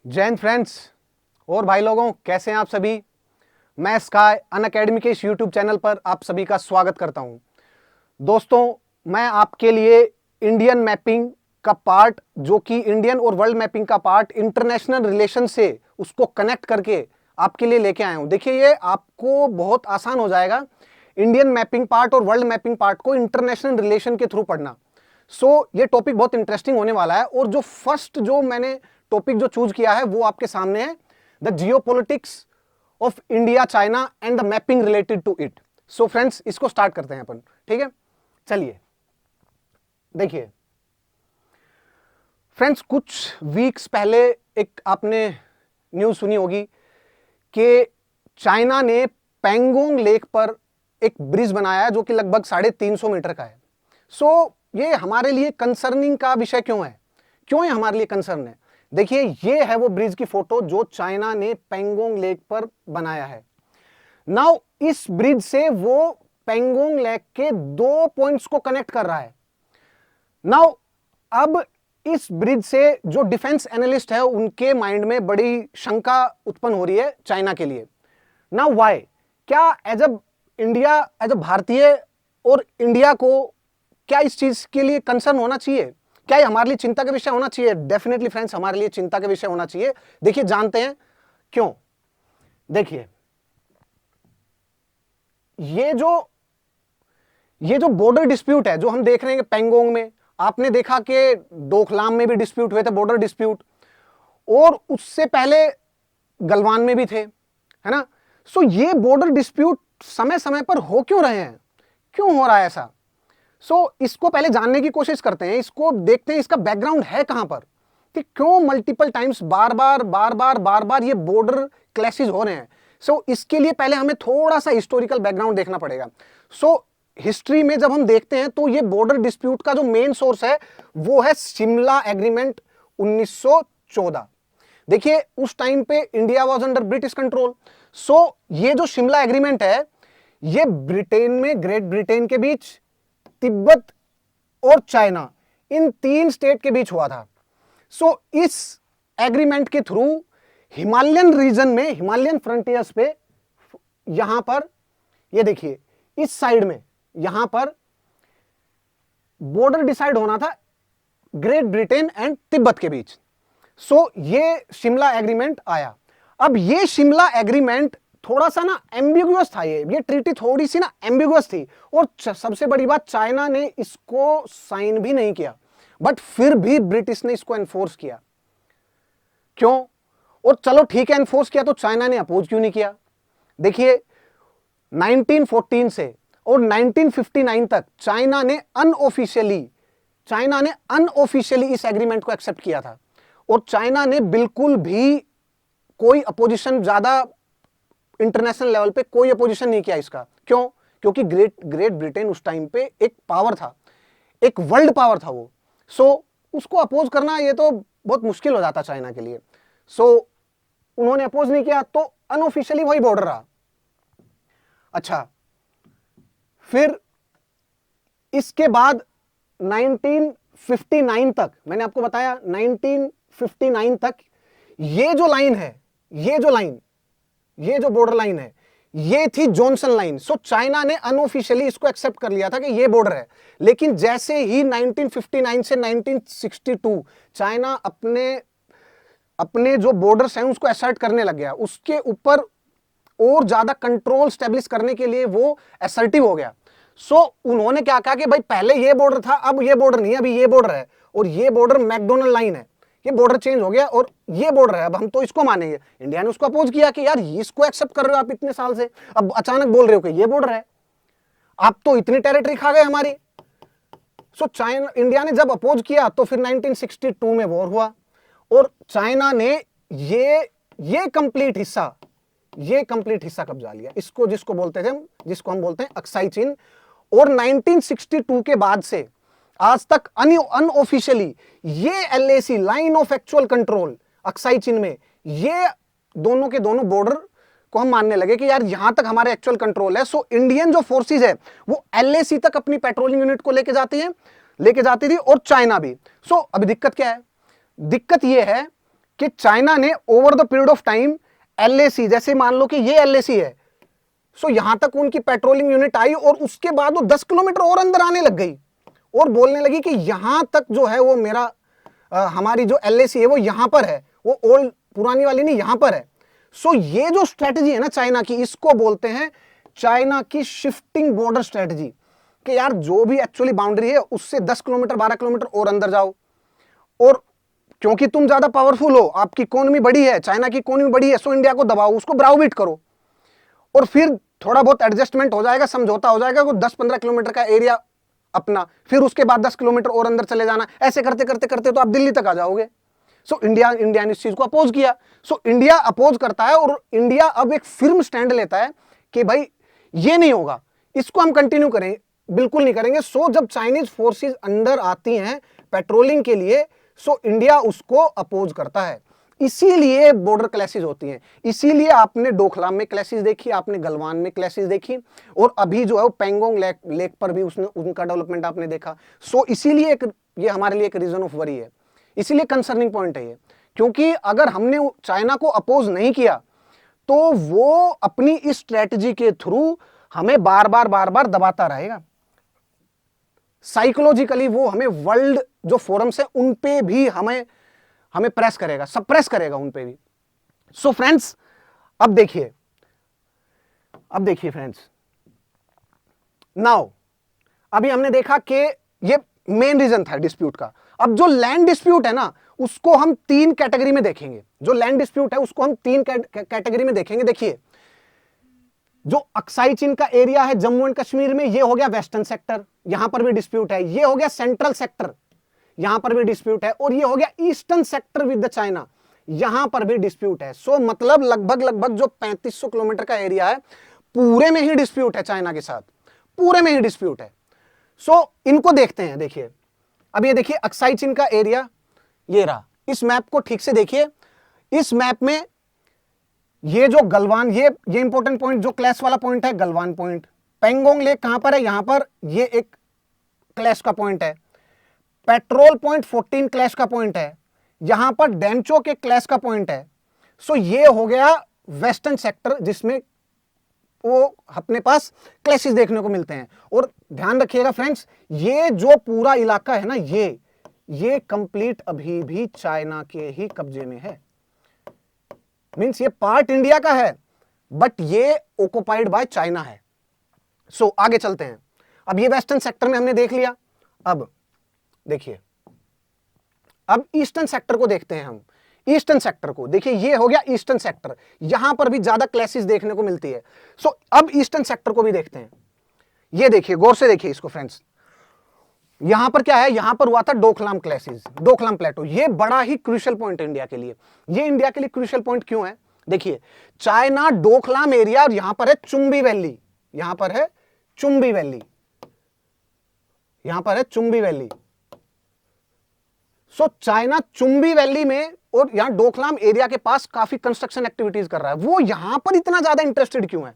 जय हिंद फ्रेंड्स और भाई लोगों, कैसे हैं आप सभी। मैं स्काई अनअकैडमी के इस यूट्यूब चैनल पर आप सभी का स्वागत करता हूं। दोस्तों, मैं आपके लिए इंडियन मैपिंग का पार्ट, जो कि इंडियन और वर्ल्ड मैपिंग का पार्ट इंटरनेशनल रिलेशन से उसको कनेक्ट करके आपके लिए लेके आया हूं। देखिए, ये आपको बहुत आसान हो जाएगा इंडियन मैपिंग पार्ट और वर्ल्ड मैपिंग पार्ट को इंटरनेशनल रिलेशन के थ्रू पढ़ना। ये टॉपिक बहुत इंटरेस्टिंग होने वाला है। और जो फर्स्ट जो मैंने टॉपिक जो चूज किया है वो आपके सामने है, the geopolitics of India China and the mapping related to it. So friends, इसको स्टार्ट करते हैं अपन। ठीक है, चलिए देखिए फ्रेंड्स, कुछ वीक्स पहले एक आपने न्यूज सुनी होगी कि चाइना ने पेंगोंग लेक पर एक ब्रिज बनाया है जो कि लगभग 350 मीटर का है। ये हमारे लिए कंसर्निंग का विषय क्यों है, क्यों ये हमारे लिए कंसर्न है। देखिए, ये है वो ब्रिज की फोटो जो चाइना ने पेंगोंग लेक पर बनाया है। नाउ इस ब्रिज से वो पेंगोंग लेक के 2 पॉइंट्स को कनेक्ट कर रहा है। नाउ अब इस ब्रिज से जो डिफेंस एनालिस्ट है उनके माइंड में बड़ी शंका उत्पन्न हो रही है चाइना के लिए। नाउ व्हाई, क्या as a India, as a भारतीय और इंडिया को क्या इस चीज के लिए कंसर्न होना चाहिए, क्या ये हमारे लिए चिंता का विषय होना चाहिए? डेफिनेटली फ्रेंड्स, हमारे लिए चिंता का विषय होना चाहिए। देखिए, जानते हैं क्यों। देखिए, ये जो बॉर्डर डिस्प्यूट है जो हम देख रहे हैं पेंगोंग में, आपने देखा कि डोकलाम में भी डिस्प्यूट हुए थे, बॉर्डर डिस्प्यूट, और उससे पहले गलवान में भी थे, है ना। ये बॉर्डर डिस्प्यूट समय समय पर हो क्यों रहे हैं, क्यों हो रहा है ऐसा? इसको पहले जानने की कोशिश करते हैं, इसको देखते हैं इसका बैकग्राउंड है कहां पर, कि क्यों मल्टीपल टाइम्स बार बार ये बॉर्डर क्लैशेस हो रहे हैं। इसके लिए पहले हमें थोड़ा सा हिस्टोरिकल बैकग्राउंड देखना पड़ेगा। हिस्ट्री में जब हम देखते हैं तो ये बॉर्डर डिस्प्यूट का जो मेन सोर्स है वो है शिमला एग्रीमेंट 1914। देखिए, उस टाइम पे India was under British control. ये जो शिमला एग्रीमेंट है ये ब्रिटेन में, ग्रेट ब्रिटेन के बीच, तिब्बत और चाइना, इन 3 स्टेट के बीच हुआ था। इस एग्रीमेंट के थ्रू हिमालयन रीजन में, हिमालयन फ्रंटियर्स पे, यहां पर ये देखिए इस साइड में यहां पर बॉर्डर डिसाइड होना था ग्रेट ब्रिटेन एंड तिब्बत के बीच। ये शिमला एग्रीमेंट आया। अब ये शिमला एग्रीमेंट थोड़ा सा ना एम्बिगुअस था, ये ट्रीटी थोड़ी सी ना एम्बिगुअस थी। और सबसे बड़ी बात, चाइना ने इसको साइन भी नहीं किया, बट फिर भी ब्रिटिश ने इसको एनफोर्स किया। क्यों? और चलो ठीक है, एनफोर्स किया तो चाइना ने अपोज क्यों नहीं किया? देखिए, 1914 से और 1959 तक चाइना ने अनऑफिशियली इस एग्रीमेंट को एक्सेप्ट किया था। और चाइना ने बिल्कुल भी कोई अपोजिशन, ज्यादा इंटरनेशनल लेवल पे कोई अपोजिशन नहीं किया इसका। क्यों? क्योंकि ग्रेट ब्रिटेन उस टाइम पे एक पावर था, एक वर्ल्ड पावर था वो। उसको अपोज करना ये तो बहुत मुश्किल हो जाता चाइना के लिए। उन्होंने अपोज नहीं किया तो अनऑफिशियली वही बॉर्डर रहा। अच्छा, फिर इसके बाद 1959 तक, मैंने आपको बताया 1959 तक ये जो लाइन है, ये जो बॉर्डर लाइन है, ये थी जॉनसन लाइन। चाइना ने अनऑफिशियली इसको एक्सेप्ट कर लिया था कि ये बॉर्डर है। लेकिन जैसे ही 1959 से 1962 चाइना अपने जो बॉर्डर्स हैं उसको असर्ट करने लग गया, उसके ऊपर और ज्यादा कंट्रोल स्टैब्लिश करने के लिए वो असर्टिव हो गया। उन्होंने क्या कहा कि भाई पहले ये बॉर्डर था, अब ये बॉर्डर नहीं, अभी ये बॉर्डर है, और ये बॉर्डर मैकडोनल्ड लाइन है, ये बॉर्डर चेंज हो गया और ये बॉर्डर है, अब हम तो इसको मानेंगे। इंडिया ने उसको अपोज किया कि यार इसको एक्सेप्ट कर रहे हो आप इतने साल से, अब अचानक बोल रहे हो कि ये बॉर्डर है, आप तो इतनी टेरिटरी खा गए हमारी। इंडिया ने जब अपोज किया तो फिर 1962 में वॉर हुआ और चाइना ने ये कंप्लीट हिस्सा कब्जा लिया, जिसको हम बोलते हैं अक्साई चीन। और 1962 के बाद से आज तक अनऑफिशियली ये LAC, line of actual control, Aksai चीन में ये दोनों के दोनों बॉर्डर को हम मानने लगे कि यार यहां तक हमारे एक्चुअल कंट्रोल है। इंडियन जो फोर्सेस है वो एलएसी तक अपनी पेट्रोलिंग यूनिट को लेके जाती थी, और चाइना भी। अभी दिक्कत क्या है? दिक्कत यह है कि चाइना ने over the period of time LAC, जैसे मान लो कि ये एलएसी है, सो यहां तक उनकी पेट्रोलिंग यूनिट आई और उसके बाद वो 10 किलोमीटर और अंदर आने लग गई और बोलने लगी कि यहां तक जो है वो मेरा हमारी जो एलएसी है वो यहां पर है, वो ओल्ड पुरानी वाली नहीं, यहां पर है। सो ये जो स्ट्रेटजी है ना चाइना की, इसको बोलते हैं चाइना की शिफ्टिंग बॉर्डर स्ट्रेटजी, कि यार जो भी एक्चुअली बाउंड्री है उससे 10 किलोमीटर 12 किलोमीटर और अंदर जाओ, और क्योंकि तुम ज्यादा पावरफुल हो, आपकी इकोनॉमी बड़ी है, चाइना की इकोनॉमी बड़ी है, सो इंडिया को दबाओ, उसको ब्राउबीट करो, और फिर थोड़ा बहुत एडजस्टमेंट हो जाएगा, समझौता हो जाएगा, 10-15 किलोमीटर का एरिया अपना, फिर उसके बाद 10 किलोमीटर और अंदर चले जाना, ऐसे करते करते करते तो आप दिल्ली तक आ जाओगे। सो इंडिया ने इस चीज को अपोज किया। सो इंडिया अपोज करता है और इंडिया अब एक फिर्म स्टैंड लेता है कि भाई ये नहीं होगा, इसको हम कंटिन्यू करें, बिल्कुल नहीं करेंगे। सो जब चाइनीज फोर्सेस अंदर आती हैं पेट्रोलिंग के लिए, सो इंडिया उसको अपोज करता है। इसीलिए बॉर्डर क्लैशेस होती हैं, इसीलिए आपने डोकलाम में क्लैशेस देखी, आपने गलवान में क्लैशेस देखी, और अभी जो है वो पेंगोंग लेक पर भी उसने उनका डेवलपमेंट आपने देखा। सो इसीलिए ये हमारे लिए एक रीजन ऑफ वरी है, इसीलिए कंसर्निंग पॉइंट है ये, क्योंकि अगर हमने चाइना को अपोज नहीं किया तो वो अपनी इस स्ट्रेटजी के थ्रू हमें बार बार दबाता रहेगा। साइकोलॉजिकली वो हमें वर्ल्ड जो फोरम्स है उन पे भी हमें प्रेस करेगा, सप्रेस करेगा उन पे भी। सो फ्रेंड्स, अब देखिए फ्रेंड्स, नाउ अभी हमने देखा कि ये मेन रीजन था डिस्प्यूट का। अब जो लैंड डिस्प्यूट है ना, उसको हम 3 कैटेगरी में देखेंगे। जो लैंड डिस्प्यूट है उसको हम 3 कैटेगरी में देखेंगे। देखिए, जो अक्साई चीन का एरिया है जम्मू एंड कश्मीर में, ये हो गया वेस्टर्न सेक्टर, यहां पर भी डिस्प्यूट है। ये हो गया सेंट्रल सेक्टर, यहां पर भी डिस्प्यूट है। और ये हो गया eastern sector with the China, यहां पर भी डिस्प्यूट है। सो मतलब लगभग जो 3500 किलोमीटर का एरिया है, पूरे में ही डिस्प्यूट है चाइना के साथ, पूरे में ही डिस्प्यूट है। सो इनको देखते हैं। देखिए, अब ये देखिए अक्साई चीन का एरिया, ये रहा। इस मैप को ठीक से देखिए। इस मैप में ये जो गलवान, ये इंपॉर्टेंट पॉइंट, जो क्लैश वाला पॉइंट है, गलवान पॉइंट। पेंगोंग लेक कहां पर है? यहां पर, ये एक क्लैश का पॉइंट है। पेट्रोल पॉइंट 14 क्लैश का पॉइंट है। यहां पर डेंचो के क्लैश का पॉइंट है। सो ये हो गया वेस्टर्न सेक्टर, जिसमें वो अपने पास क्लैशेस देखने को मिलते हैं। और ध्यान रखिएगा फ्रेंड्स, ये जो पूरा इलाका है ना, ये कंप्लीट अभी भी चाइना के ही कब्जे में है। मींस ये पार्ट इंडिया का है, बट ये ऑक्युपाइड बाय चाइना है। सो आगे चलते हैं। अब ये वेस्टर्न सेक्टर में हमने देख लिया। अब देखिए, अब ईस्टर्न सेक्टर को देखते हैं हम। ईस्टर्न सेक्टर को देखिए, ये हो गया ईस्टर्न सेक्टर, यहां पर भी ज्यादा क्लैशेस देखने को मिलती है। सो अब ईस्टर्न सेक्टर को भी देखते हैं। ये देखिए, गौर से देखिए इसको फ्रेंड्स। यहां पर क्या है? यहां पर हुआ था डोकलाम क्लैशेस, डोकलाम प्लेटो। ये बड़ा ही क्रूशियल पॉइंट है इंडिया के लिए। ये इंडिया के लिए क्रूशियल पॉइंट क्यों है? देखिए, चाइना डोकलाम एरिया, और यहां पर है चुंबी वैली, यहां पर है चुंबी वैली, यहां पर है Chumbi valley. So China Chumbi valley में और यहां डोकलाम एरिया के पास काफी कंस्ट्रक्शन एक्टिविटीज कर रहा है। वो यहां पर इतना ज्यादा इंटरेस्टेड क्यों है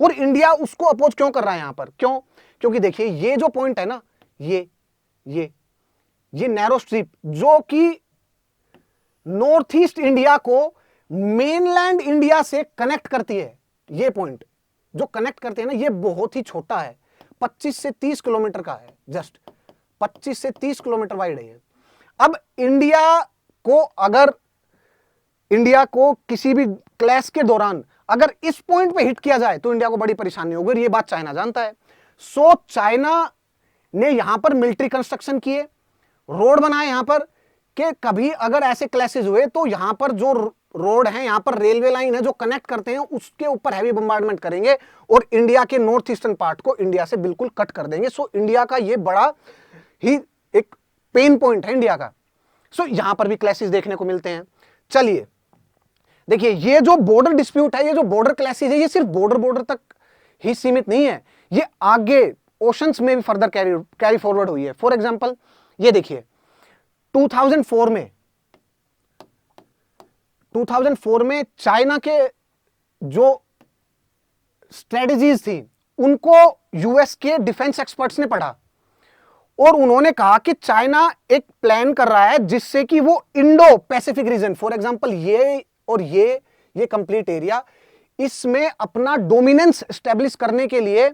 और इंडिया उसको अपोज क्यों कर रहा है यहां पर? क्यों? क्योंकि देखिए, ये जो पॉइंट है ना, ये नैरो स्ट्रिप, जो कि नॉर्थ ईस्ट इंडिया को मेनलैंड इंडिया से कनेक्ट करती है, ये पॉइंट जो कनेक्ट करते हैं ना, ये बहुत ही छोटा है, 25 से 30 किलोमीटर का है, जस्ट 25 से 30 किलोमीटर वाइड है ये। अब इंडिया को किसी भी क्लैश के दौरान अगर इस पॉइंट पे हिट किया जाए तो इंडिया को बड़ी परेशानी होगी, और ये बात चाइना जानता है। सो चाइना ने यहां पर मिलिट्री कंस्ट्रक्शन किए, रोड बनाए यहां पर, कि कभी अगर ऐसे क्लैशेस हुए तो यहां पर जो रोड है, यहां पर रेलवे लाइन है जो कनेक्ट करते हैं, उसके ऊपर हैवी बम्बार्डमेंट करेंगे और इंडिया के नॉर्थ ईस्टर्न पार्ट को इंडिया से बिल्कुल कट कर देंगे। सो इंडिया का ये बड़ा ही एक पेन पॉइंट है इंडिया का। सो यहां पर भी क्लैशेस देखने को मिलते हैं। चलिए देखिए, ये जो बॉर्डर डिस्प्यूट है, ये जो बॉर्डर क्लैशेस है, ये सिर्फ बॉर्डर तक ही सीमित नहीं है, ये आगे ओशंस में भी फर्दर कैरी फॉरवर्ड हुई है। फॉर एग्जांपल, ये देखिए 2004 में चाइना के जो स्ट्रेटजीज थी, उनको यूएस के डिफेंस एक्सपर्ट्स ने पढ़ा और उन्होंने कहा कि चाइना एक प्लान कर रहा है जिससे कि वो Indo Pacific region, for example ये और ये कंप्लीट एरिया, इसमें अपना डोमिनेंस स्टैब्लिश करने के लिए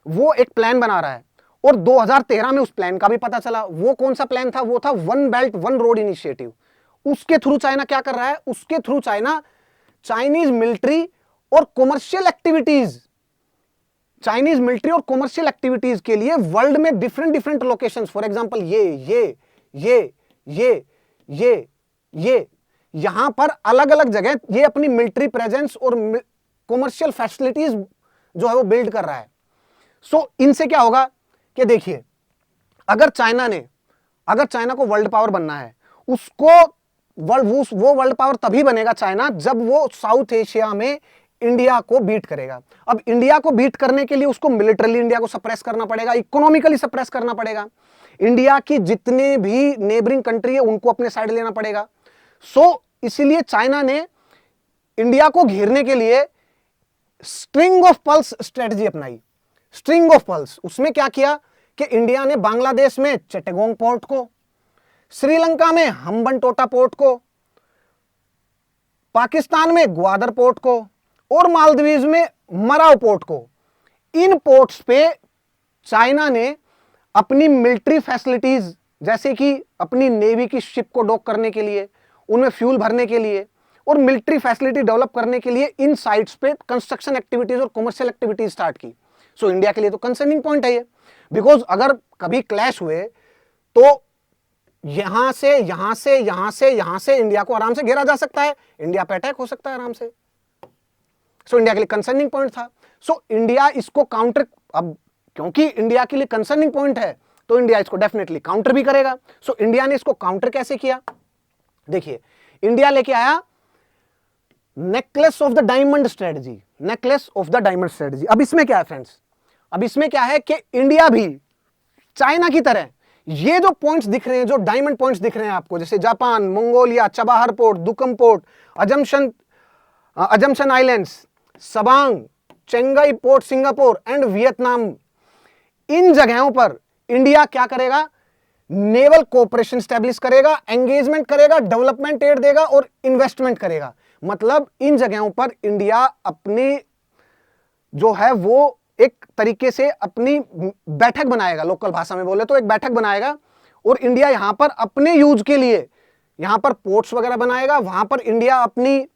वो एक प्लान बना रहा है। और 2013 में उस प्लान का भी पता चला। वो कौन सा प्लान था? वो था one belt one road initiative. उसके थ्रू चाइना क्या कर रहा है? उसके थ्रू चाइना चाइनीज मिलिट्री और कॉमर्शियल एक्टिविटीज, चाइनीज मिलिट्री और कॉमर्शियल एक्टिविटीज के लिए वर्ल्ड में डिफरेंट लोकेशंस, फॉर एग्जांपल ये यहां पर अलग अलग जगह ये अपनी मिलिट्री प्रेजेंस और कॉमर्शियल फैसिलिटीज जो है वो बिल्ड कर रहा है। सो इनसे क्या होगा कि देखिए, अगर चाइना को वर्ल्ड पावर बनना है, उसको वो वर्ल्ड पावर तभी बनेगा चाइना जब वो साउथ एशिया में इंडिया को बीट करेगा। अब इंडिया को बीट करने के लिए उसको मिलिटरली इंडिया को सप्रेस करना पड़ेगा, इकोनॉमिकली सप्रेस करना पड़ेगा, इंडिया की जितने भी नेबरिंग कंट्री है उनको अपने साइड लेना पड़ेगा। सो इसीलिए चाइना ने इंडिया को घेरने के लिए स्ट्रिंग ऑफ पल्स स्ट्रेटजी अपनाई। स्ट्रिंग ऑफ पल्स, उसमें क्या किया कि इंडिया ने बांग्लादेश में चिट्टागोंग पोर्ट को, श्रीलंका में हम्बनटोटा पोर्ट को, पाकिस्तान में ग्वादर पोर्ट को और मालदीव्स में मराव पोर्ट को, इन पोर्ट्स पे चाइना ने अपनी मिलिट्री फैसिलिटीज, जैसे कि अपनी नेवी की शिप को डॉक करने के लिए, उनमें फ्यूल भरने के लिए और मिलिट्री फैसिलिटी डेवलप करने के लिए इन साइट्स पे कंस्ट्रक्शन एक्टिविटीज और कमर्शियल एक्टिविटीज स्टार्ट की। सो इंडिया के लिए तो कंसर्निंग पॉइंट है ये, बिकॉज अगर कभी क्लैश हुए तो यहां से इंडिया को आराम से घेरा जा सकता है, इंडिया पे अटैक हो सकता है आराम से। सो इंडिया के लिए कंसर्निंग पॉइंट था। सो इंडिया इसको काउंटर, अब क्योंकि इंडिया के लिए कंसर्निंग पॉइंट है तो इंडिया इसको डेफिनेटली काउंटर भी करेगा। सो इंडिया ने इसको काउंटर कैसे किया? देखिए, इंडिया लेके आया necklace of the diamond strategy, necklace of the diamond strategy. अब इसमें क्या है फ्रेंड्स? अब इसमें क्या है कि इंडिया भी चाइना की तरह ये जो पॉइंट्स दिख रहे हैं, जो डायमंड पॉइंट्स दिख रहे हैं आपको, जैसे Japan, Mongolia, Chabahar port, Duqm port, Assumption islands, Sabang, Changi port, Singapore and Vietnam, इन जगहों पर इंडिया क्या करेगा? नेवल कोऑपरेशन स्टैब्लिश करेगा, एंगेजमेंट करेगा, डेवलपमेंट एड देगा और इन्वेस्टमेंट करेगा। मतलब इन जगहों पर इंडिया अपनी जो है वो एक तरीके से अपनी बैठक बनाएगा, लोकल भाषा में बोले तो एक बैठक बनाएगा, और इंडिया यहां पर अपने यूज के लिए यहां पर पोर्ट्स वगैरह बनाएगा। वहां पर इंडिया अपनी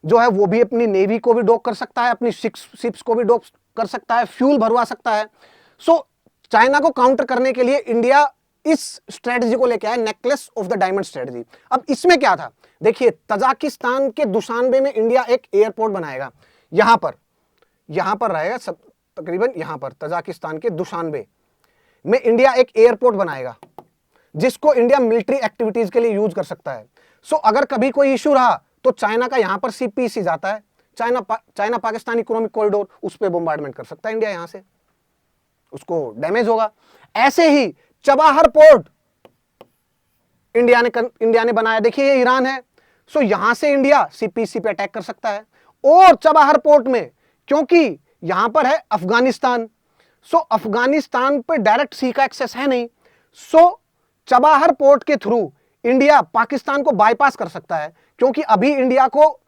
जो है वो भी अपनी नेवी को भी डॉक कर सकता है, अपनी शिप्स को भी डॉक कर सकता है, फ्यूल भरवा सकता है। सो चाइना को काउंटर करने के लिए इंडिया इस स्ट्रेटजी को लेकर आया, necklace of the diamond strategy. अब इसमें क्या था? देखिए, तजाकिस्तान के दुशानबे में इंडिया एक एयरपोर्ट बनाएगा, यहां पर रहेगा सब, तकरीबन यहां पर तजाकिस्तान के दुशानबे में इंडिया एक एयरपोर्ट बनाएगा जिसको इंडिया मिलिट्री एक्टिविटीज के लिए यूज कर सकता है। सो अगर कभी कोई इशू रहा तो चाइना का यहां पर सीपीसी जाता है, चाइना पाकिस्तान इकोनॉमिक कॉरिडोर, उस पर बोम्बार्डमेंट कर सकता है इंडिया, यहां से उसको डैमेज होगा। ऐसे ही चबाहर पोर्ट इंडिया ने बनाया, देखिए ये ईरान है। सो यहां से इंडिया सीपीसी पे अटैक कर सकता है। और चबाहर पोर्ट में, क्योंकि यहां पर है अफगानिस्तान, सो अफगानिस्तान पे डायरेक्ट सी का एक्सेस है नहीं, सो चबाहर पोर्ट के थ्रू इंडिया पाकिस्तान को बाईपास कर सकता है। क्योंकि अभी इंडिया को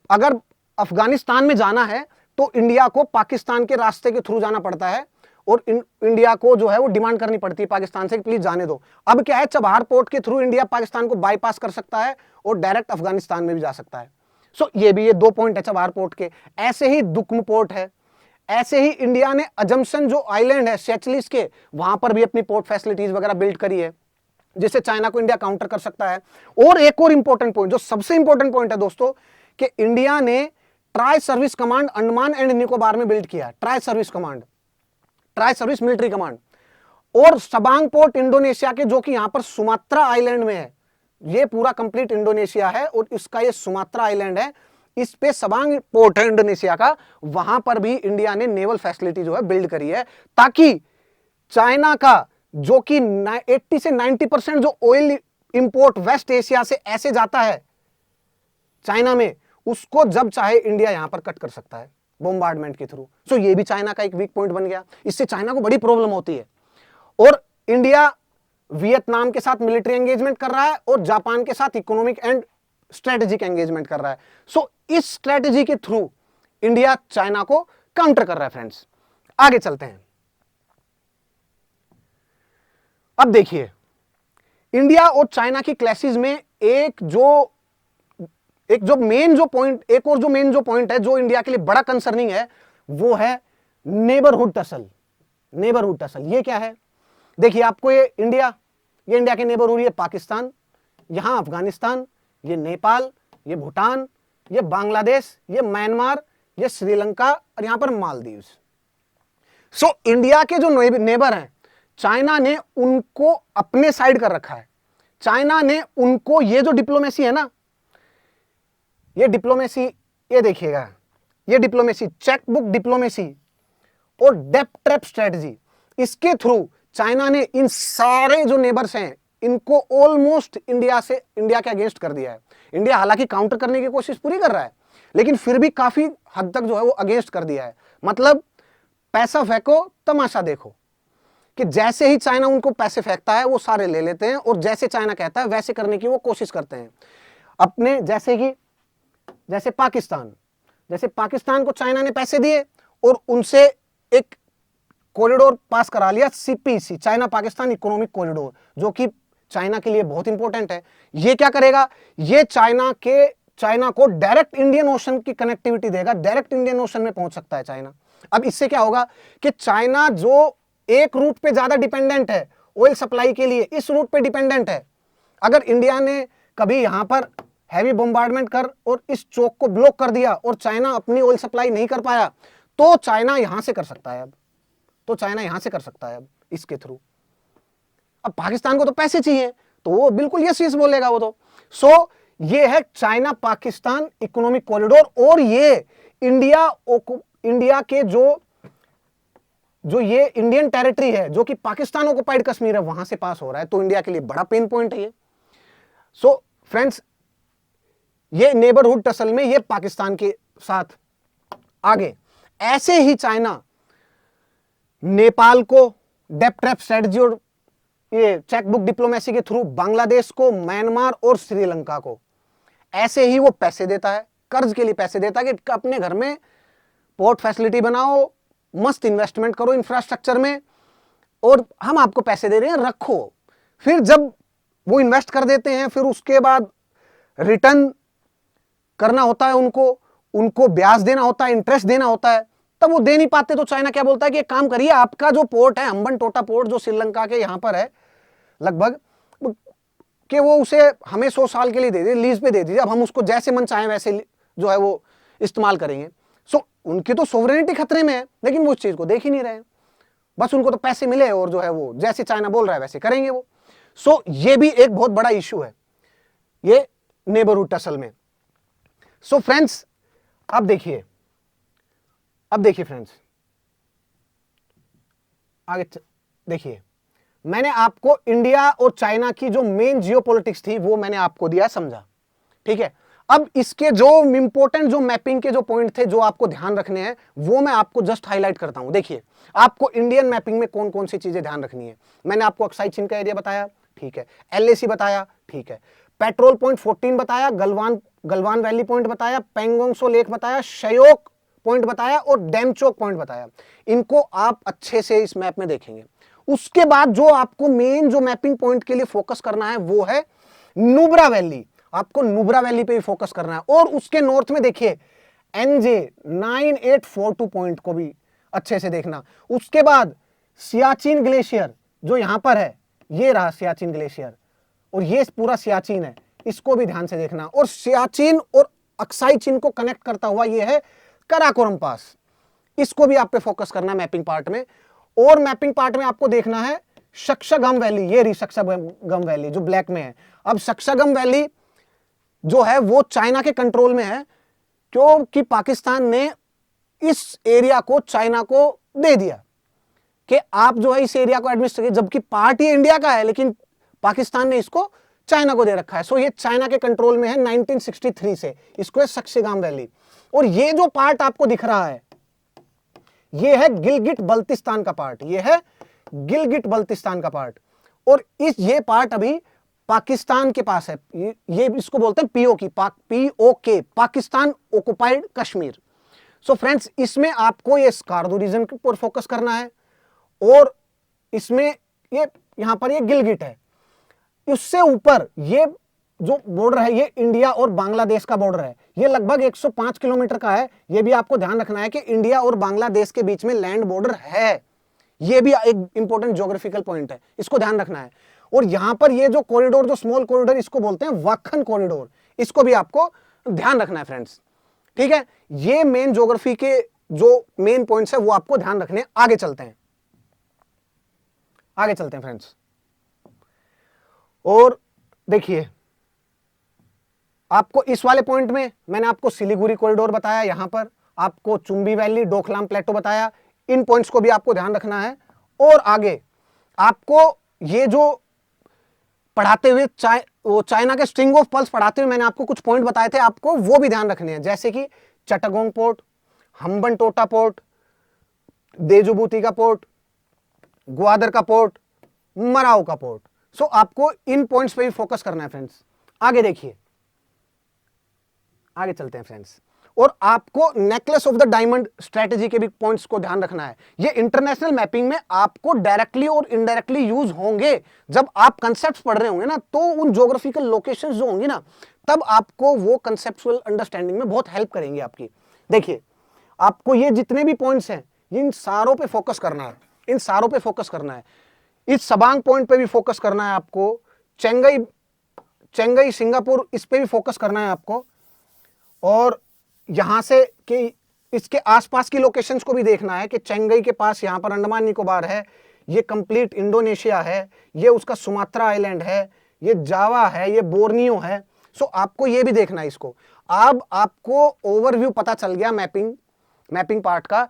अगर अफगानिस्तान में जाना है तो इंडिया को पाकिस्तान के रास्ते के थ्रू जाना पड़ता है, और इंडिया को जो है वो डिमांड करनी पड़ती है पाकिस्तान से कि प्लीज जाने दो। अब क्या है, चबाहर पोर्ट के थ्रू इंडिया पाकिस्तान को बाईपास कर सकता है और डायरेक्ट अफगानिस्तान में भी जा सकता है। सो ये दो पॉइंट है चबाहर पोर्ट के। ऐसे ही दुक्म पोर्ट है, ऐसे ही इंडिया ने अजम्पशन जो आइलैंड है सेचेल्स के, वहां पर भी अपनी पोर्ट फैसिलिटीज वगैरह बिल्ड करी है, जिससे चाइना को इंडिया काउंटर कर सकता है। और एक और इंपॉर्टेंट पॉइंट, जो सबसे इंपॉर्टेंट पॉइंट है दोस्तों, कि इंडिया ने tri service command Andaman and Nicobar में बिल्ड किया, ट्राई सर्विस मिलिट्री कमांड। और सबांग पोर्ट इंडोनेशिया के, जो कि यहां पर सुमात्रा आइलैंड में है, ये पूरा कंप्लीट इंडोनेशिया है और इसका ये सुमात्रा आइलैंड है, इस पे सबांग पोर्ट है इंडोनेशिया का, वहां पर भी इंडिया ने नेवल फैसिलिटी जो है बिल्ड करी है, ताकि चाइना का जो कि 80 से 90% जो ऑयल इंपोर्ट वेस्ट एशिया से ऐसे जाता है चाइना में, उसको जब चाहे इंडिया यहां पर कट कर सकता है बोम्बार्डमेंट के थ्रू। सो ये भी चाइना का एक वीक पॉइंट बन गया, इससे चाइना को बड़ी प्रॉब्लम होती है। और इंडिया वियतनाम के साथ मिलिट्री एंगेजमेंट कर रहा है और जापान के साथ इकोनॉमिक एंड स्ट्रेटेजिक एंगेजमेंट कर रहा है। सो इस स्ट्रेटेजी के थ्रू इंडिया चाइना को काउंटर कर रहा है। फ्रेंड्स आगे चलते हैं। अब देखिए, इंडिया और चाइना की क्लैशेस में एक जो मेन जो पॉइंट है जो इंडिया के लिए बड़ा कंसर्निंग है, वो है नेबरहुड टसल। नेबरहुड टसल ये क्या है? देखिए, आपको ये इंडिया के नेबरहुड, ये पाकिस्तान, यहां अफगानिस्तान, ये नेपाल, ये भूटान, ये बांग्लादेश, ये म्यांमार, ये श्रीलंका और यहां पर मालदीव्स। सो इंडिया के जो नेबर हैं, चाइना ने उनको अपने साइड कर रखा है। चाइना ने उनको, ये जो डिप्लोमेसी है ना, ये डिप्लोमेसी, ये देखिएगा, ये डिप्लोमेसी, चेकबुक डिप्लोमेसी और डेप्थ ट्रैप स्ट्रेटजी, इसके थ्रू चाइना ने इन सारे जो नेबर्स हैं इनको ऑलमोस्ट इंडिया के अगेंस्ट कर दिया है। इंडिया हालांकि काउंटर करने की कोशिश पूरी कर रहा है, लेकिन फिर भी काफी हद तक जो है वो अगेंस्ट कर दिया है। मतलब पैसा फेंको तमाशा देखो, कि जैसे ही चाइना उनको पैसे फेंकता है वो सारे ले लेते हैं, और जैसे चाइना कहता है वैसे करने की वो कोशिश करते हैं अपने। जैसे पाकिस्तान को चाइना ने पैसे दिए और उनसे एक कॉरिडोर पास करा लिया, CPC, China Pakistan economic corridor, जो कि चाइना के लिए बहुत इंपॉर्टेंट है। ये क्या करेगा? ये चाइना को डायरेक्ट इंडियन ओशन की कनेक्टिविटी देगा, डायरेक्ट इंडियन ओशन में पहुंच सकता है चाइना। अब इससे क्या होगा कि चाइना जो एक रूट पे ज्यादा डिपेंडेंट है ऑयल सप्लाई के लिए, इस रूट पे डिपेंडेंट है, अगर इंडिया ने कभी यहां पर हैवी बॉम्बार्डमेंट कर और इस चौक को ब्लॉक कर दिया और चाइना अपनी ऑयल सप्लाई नहीं कर पाया, तो चाइना यहां से कर सकता है। अब इसके थ्रू। अब पाकिस्तान को तो पैसे चाहिए, तो वो बिल्कुल यस बोलेगा वो तो। सो ये है चाइना पाकिस्तान इकोनॉमिक कॉरिडोर, और ये इंडिया के जो ये इंडियन टेरिटरी है, जो कि पाकिस्तान ऑक्युपाइड कश्मीर है, वहां से पास हो रहा है। तो इंडिया के लिए बड़ा पेन पॉइंट है ये। सो फ्रेंड्स, ये नेबरहुड टसल में ये पाकिस्तान के साथ आगे। ऐसे ही चाइना नेपाल को डेप्थ ट्रैप स्ट्रेटजी और ये चेकबुक डिप्लोमेसी के थ्रू बांग्लादेश को, म्यांमार और श्रीलंका को ऐसे ही वो पैसे देता है, कर्ज के लिए पैसे देता है कि अपने घर में पोर्ट फैसिलिटी बनाओ, मस्त इन्वेस्टमेंट करो इंफ्रास्ट्रक्चर में, और हम आपको पैसे दे रहे हैं, रखो। फिर जब वो इन्वेस्ट कर देते हैं, फिर उसके बाद रिटर्न करना होता है, उनको ब्याज देना होता है, इंटरेस्ट देना होता है, तब वो दे नहीं पाते। तो चाइना क्या बोलता है कि एक काम करिए, आपका जो पोर्ट है हम्बनटोटा पोर्ट, जो श्रीलंका के यहां पर है लगभग, कि वो उसे हमें 100 साल के लिए दे दे, लीज पे दे दीजिए, अब हम उसको जैसे मन चाहे वैसे जो है वो इस्तेमाल करेंगे। सो उनकी तो सोवरेनिटी खतरे में है, लेकिन वो उस चीज को देख ही नहीं रहे, बस उनको तो पैसे मिले और जो है वो जैसे चाइना बोल रहा है वैसे करेंगे वो। सो ये भी एक बहुत बड़ा इश्यू है ये नेबरहुड टसल में। सो फ्रेंड्स, अब देखिए फ्रेंड्स, आगे देखिए, मैंने आपको इंडिया और चाइना की जो मेन जियोपॉलिटिक्स थी वो मैंने आपको दिया, समझा, ठीक है। अब इसके जो इंपॉर्टेंट जो मैपिंग के जो पॉइंट थे जो आपको ध्यान रखने हैं, वो मैं आपको जस्ट हाईलाइट करता हूं। देखिए, आपको इंडियन मैपिंग में कौन कौन सी चीजें ध्यान रखनी है। मैंने आपको अक्साई चीन का एरिया बताया, ठीक है, LAC बताया, ठीक है, पेट्रोल पॉइंट 14 बताया, गलवान वैली पॉइंट बताया, पेंगोंग सो लेक बताया, शयोक पॉइंट बताया और डेमचोक पॉइंट बताया। इनको आप अच्छे से इस मैप में देखेंगे। उसके बाद जो आपको मेन जो मैपिंग पॉइंट के लिए फोकस करना है वो है नुब्रा वैली। आपको नुब्रा वैली पे ही फोकस करना है, और उसके नॉर्थ में देखिए NJ 9842 पॉइंट को भी अच्छे से देखना। उसके बाद सियाचिन ग्लेशियर जो यहां पर है, ये रहा सियाचिन ग्लेशियर, और ये पूरा सियाचिन है, इसको भी ध्यान से देखना। और सियाचिन और अक्साई चीन को कनेक्ट करता हुआ ये है कराकोरम पास, इसको भी आप पे फोकस करना है मैपिंग पार्ट में। और मैपिंग पार्ट में आपको देखना है शक्सगम वैली, ये रही शक्सगम वैली जो ब्लैक में है। अब शक्सगम वैली जो है वो चाइना के कंट्रोल में है, क्योंकि पाकिस्तान ने इस एरिया को चाइना को दे दिया कि आप जो है इस एरिया को एडमिनिस्टर कीजिए, जबकि पार्ट ये इंडिया का है, लेकिन पाकिस्तान ने इसको चाइना को दे रखा है। सो ये चाइना के कंट्रोल में है 1963 से, इसको है शक्सगम वैली। और ये जो पार्ट आपको दिख रहा है, ये है गिलगिट बल्तिस्तान का पार्ट, ये है गिलगिट बल्तिस्तान का पार्ट, और ये पार्ट अभी पाकिस्तान के पास है। ये इसको बोलते हैं PoK, POK, Pakistan occupied Kashmir. So friends, इसमें आपको ये स्कार्दू रीजन पर फोकस करना है, और इसमें ये यहां पर ये गिलगिट है। उससे ऊपर ये जो बॉर्डर है ये इंडिया और बांग्लादेश का बॉर्डर है, ये लगभग 105 किलोमीटर का है। ये भी आपको ध्यान रखना है कि इंडिया और बांग्लादेश के बीच में लैंड बॉर्डर है, ये भी एक इंपॉर्टेंट ज्योग्राफिकल पॉइंट है, इसको ध्यान रखना है। और यहां पर ये जो कॉरिडोर, जो स्मॉल कॉरिडोर, इसको बोलते हैं वाखन कॉरिडोर, इसको भी आपको ध्यान रखना है फ्रेंड्स, ठीक है। ये मेन ज्योग्राफी के जो मेन पॉइंट्स है वो आपको ध्यान रखने। आगे चलते हैं, आगे चलते हैं फ्रेंड्स। और देखिए, आपको इस वाले पॉइंट में मैंने आपको सिलीगुड़ी कॉरिडोर बताया, यहां पर आपको चुंबी वैली, डोकलाम प्लेटो बताया, इन पॉइंट्स को भी आपको ध्यान रखना है। और आगे आपको ये जो पढ़ाते हुए चाइना के स्ट्रिंग ऑफ पल्स पढ़ाते हुए मैंने आपको कुछ पॉइंट बताए थे, आपको वो भी ध्यान रखने हैं, जैसे कि चटगांग पोर्ट, हम्बनटोटा पोर्ट, देजुबूती का पोर्ट, ग्वादर का पोर्ट, मराव का पोर्ट। सो आपको इन पॉइंट्स पे भी फोकस करना है फ्रेंड्स। आगे देखिए, आगे चलते हैं फ्रेंड्स। और आपको necklace of the diamond strategy के भी पॉइंट्स को ध्यान रखना है। ये इंटरनेशनल मैपिंग में आपको डायरेक्टली और इनडायरेक्टली यूज होंगे। जब आप कंसेप्ट्स पढ़ रहे होंगे ना, तो उन ज्योग्राफिकल लोकेशंस जो होंगी ना, तब आपको वो कंसेप्चुअल अंडरस्टैंडिंग में बहुत हेल्प करेंगे आपकी। देखिए, आपको ये जितने भी पॉइंट्स हैं, इन सारों पे फोकस करना है, इन सारों पे फोकस करना है। इस सबांग पॉइंट पे भी फोकस करना है आपको, चेंगई सिंगापुर, इस पे भी फोकस करना है आपको, और यहां से कि इसके आसपास की लोकेशंस को भी देखना है कि चेंगई के पास यहां पर अंडमान निकोबार है, ये कंप्लीट इंडोनेशिया है, ये उसका सुमात्रा आइलैंड है, ये जावा है, ये बोर्नियो है। सो आपको ये भी देखना है इसको। अब आपको ओवरव्यू पता चल गया मैपिंग पार्ट का।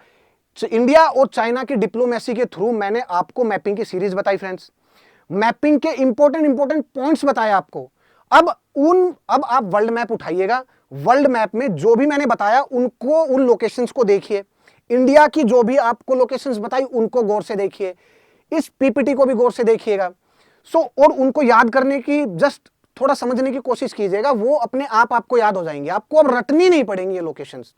इंडिया और चाइना की डिप्लोमेसी के थ्रू मैंने आपको मैपिंग की सीरीज बताई फ्रेंड्स, मैपिंग के इंपॉर्टेंट पॉइंट्स बताए आपको। अब आप वर्ल्ड मैप उठाइएगा, वर्ल्ड मैप में जो भी मैंने बताया उनको, उन लोकेशंस को देखिए। इंडिया की जो भी आपको लोकेशंस बताई उनको गौर से देखिए, इस पीपीटी को भी गौर से देखिएगा। और उनको याद करने की, जस्ट थोड़ा समझने की कोशिश कीजिएगा, वो अपने आप आपको याद हो जाएंगे, आपको अब रटनी नहीं पड़ेंगी ये लोकेशंस।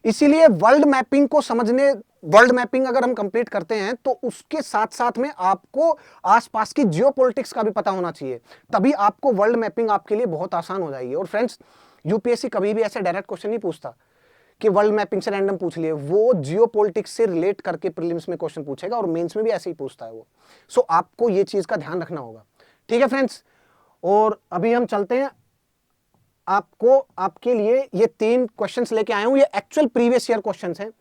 इसीलिए वर्ल्ड मैपिंग को समझने, वर्ल्ड मैपिंग अगर हम कंप्लीट करते हैं तो उसके साथ साथ में आपको आसपास की जियोपॉलिटिक्स का भी पता होना चाहिए, तभी आपको वर्ल्ड मैपिंग आपके लिए बहुत आसान हो जाएगी। और फ्रेंड्स, यूपीएससी कभी भी ऐसे डायरेक्ट क्वेश्चन नहीं पूछता कि वर्ल्ड मैपिंग से रैंडम पूछ लिए, वो जियोपॉलिटिक्स से रिलेट करके प्रीलिम्स में क्वेश्चन पूछेगा, और मेंस में भी ऐसे ही पूछता है वो। सो आपको ये चीज का ध्यान रखना होगा, ठीक है फ्रेंड्स। और अभी हम चलते हैं, आपके लिए ये 3 क्वेश्चंस लेके आया हूं, ये एक्चुअल प्रीवियस ईयर क्वेश्चंस हैं।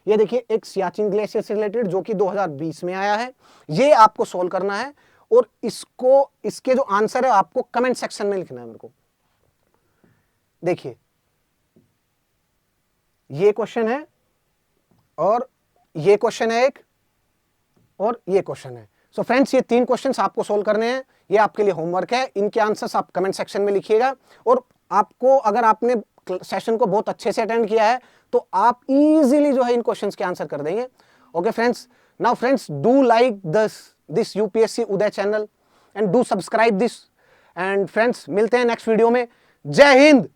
ये देखिए, एक सियाचिन ग्लेशियर से रिलेटेड जो कि 2020 में आया है, ये आपको सोल्व करना है, और इसके जो आंसर है आपको कमेंट सेक्शन में लिखना है मेरे को। देखिए, ये क्वेश्चन है, और ये क्वेश्चन है एक, और ये क्वेश्चन है। सो फ्रेंड्स, ये 3 क्वेश्चंस आपको सोल्व करने हैं, ये आपके लिए होमवर्क है। इनके आंसर्स आप कमेंट सेक्शन में लिखिएगा, और आपको, अगर आपने सेशन को बहुत अच्छे से अटेंड किया है तो आप इजीली जो है इन क्वेश्चंस के आंसर कर देंगे। Okay friends, now friends, do like this UPSC Uday channel and do subscribe this. And friends, मिलते हैं नेक्स्ट वीडियो में। जय हिंद।